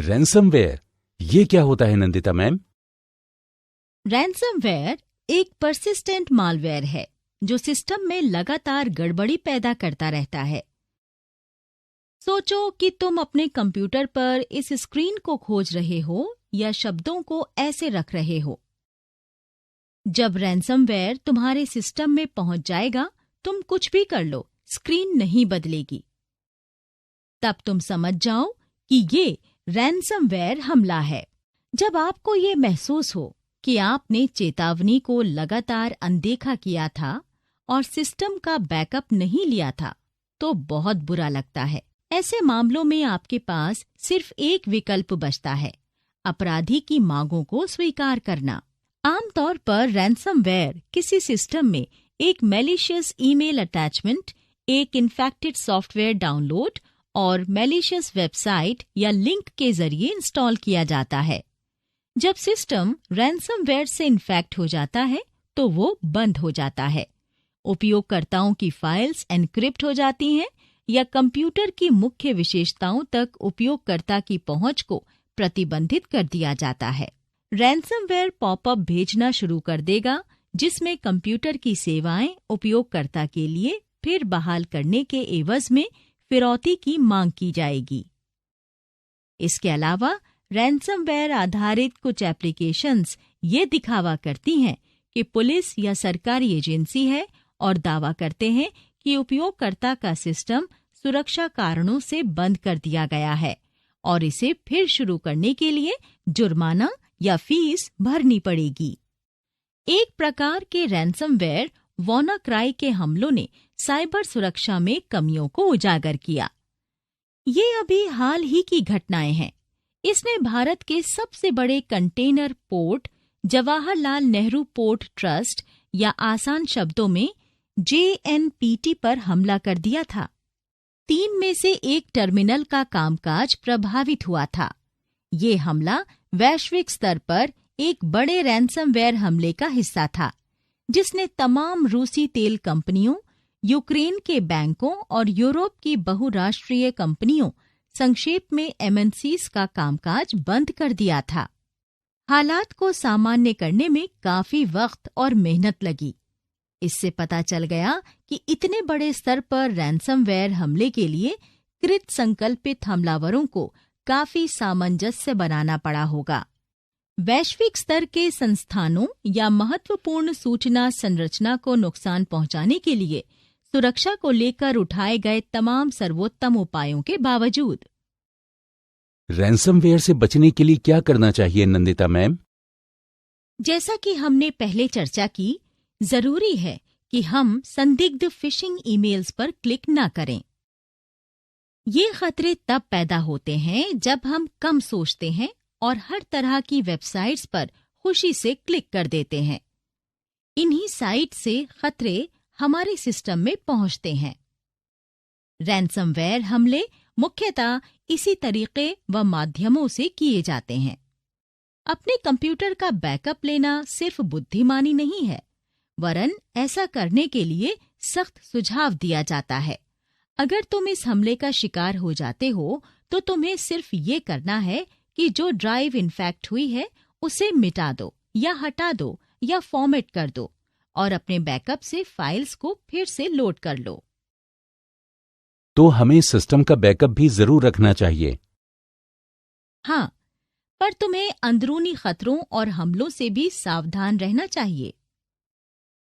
Ransomware, ये क्या होता है नंदिता मैम? रैंसमवेयर एक परसिस्टेंट मालवेयर है जो सिस्टम में लगातार गड़बड़ी पैदा करता रहता है। सोचो कि तुम अपने कंप्यूटर पर इस स्क्रीन को खोज रहे हो या शब्दों को ऐसे रख रहे हो। जब रैंसमवेयर तुम्हारे सिस्टम में पहुंच जाएगा, तुम कुछ भी कर लो, स्क्रीन नहीं बदलेगी। तब तुम समझ जाओ कि ये रैंसमवेयर हमला है। जब आपको ये महसूस हो कि आपने चेतावनी को लगातार अनदेखा किया था और सिस्टम का बैकअप नहीं लिया था, तो बहुत बुरा लगता है। ऐसे मामलों में आपके पास सिर्फ एक विकल्प बचता है, अपराधी की मांगों को स्वीकार करना। आमतौर पर रैंसमवेयर किसी सिस्टम में एक मैलिशियस ईमेल अटैचमेंट, एक इन्फेक्टेड सॉफ्टवेयर डाउनलोड और मैलिशियस वेबसाइट या लिंक के जरिए इंस्टॉल किया जाता है। जब सिस्टम रैंसमवेयर से इन्फेक्ट हो जाता है तो वो बंद हो जाता है। उपयोगकर्ताओं की फाइल्स एन्क्रिप्ट हो जाती हैं या कंप्यूटर की मुख्य विशेषताओं तक उपयोगकर्ता की पहुंच को प्रतिबंधित कर दिया जाता है। रैंसमवेयर पॉपअप भेजना शुरू कर देगा जिसमें कंप्यूटर की सेवाएं उपयोगकर्ता के लिए फिर बहाल करने के एवज में फिरौती की मांग की जाएगी। इसके अलावा रैंसमवेयर आधारित कुछ एप्लीकेशंस ये दिखावा करती हैं कि पुलिस या सरकारी एजेंसी है और दावा करते हैं कि उपयोगकर्ता का सिस्टम सुरक्षा कारणों से बंद कर दिया गया है और इसे फिर शुरू करने के लिए जुर्माना या फीस भरनी पड़ेगी। एक प्रकार के रैंसमवेयर वानाक्राई के हमलों ने साइबर सुरक्षा में कमियों को उजागर किया। ये अभी हाल ही की घटनाएं हैं। इसने भारत के सबसे बड़े container port Jawaharlal Nehru port trust या आसान शब्दों में JNPT पर हमला कर दिया था। 3 में से 1 टर्मिनल का कामकाज प्रभावित हुआ था। ये हमला वैश्विक स्तर पर एक बड़े रैंसमवेयर हमले का हिस्सा था, जिसने तमाम रूसी तेल कंपनियों, यूक्रेन के बैंकों और यूरोप की बहुराष्ट्रीय कंपनियों, संक्षेप में MNCs का कामकाज बंद कर दिया था। हालात को सामान्य करने में काफी वक्त और मेहनत लगी। इससे पता चल गया कि इतने बड़े स्तर पर रैंसमवेयर हमले के लिए कृत संकल्पित हमलावरों को काफी सामंजस्य बनाना पड़ा होगा। वैश्विक स्तर के संस्थानों या महत्वपूर्ण सूचना संरचना को नुकसान पहुंचाने के लिए सुरक्षा को लेकर उठाए गए तमाम सर्वोत्तम उपायों के बावजूद रैंसमवेयर से बचने के लिए क्या करना चाहिए नंदिता मैम? जैसा कि हमने पहले चर्चा की, जरूरी है कि हम संदिग्ध फिशिंग ईमेल्स पर क्लिक न करें। ये खतरे तब पैदा होते हैं जब हम कम सोचते हैं और हर तरह की वेबसाइट्स पर खुशी से क्लिक कर देते हैं। इन्हीं साइट से खतरे हमारे सिस्टम में पहुंचते हैं। रैंसमवेयर हमले मुख्यतः इसी तरीके व माध्यमों से किए जाते हैं। अपने कंप्यूटर का बैकअप लेना सिर्फ बुद्धिमानी नहीं है, वरन ऐसा करने के लिए सख्त सुझाव दिया जाता है। अगर तुम इस हमले का शिकार हो जाते हो तो तुम्हें सिर्फ ये करना है कि जो ड्राइव इन्फेक्ट हुई है उसे मिटा दो या हटा दो या फॉर्मेट कर दो और अपने बैकअप से फाइल्स को फिर से लोड कर लो। तो हमें सिस्टम का बैकअप भी जरूर रखना चाहिए। हाँ, पर तुम्हें अंदरूनी खतरों और हमलों से भी सावधान रहना चाहिए।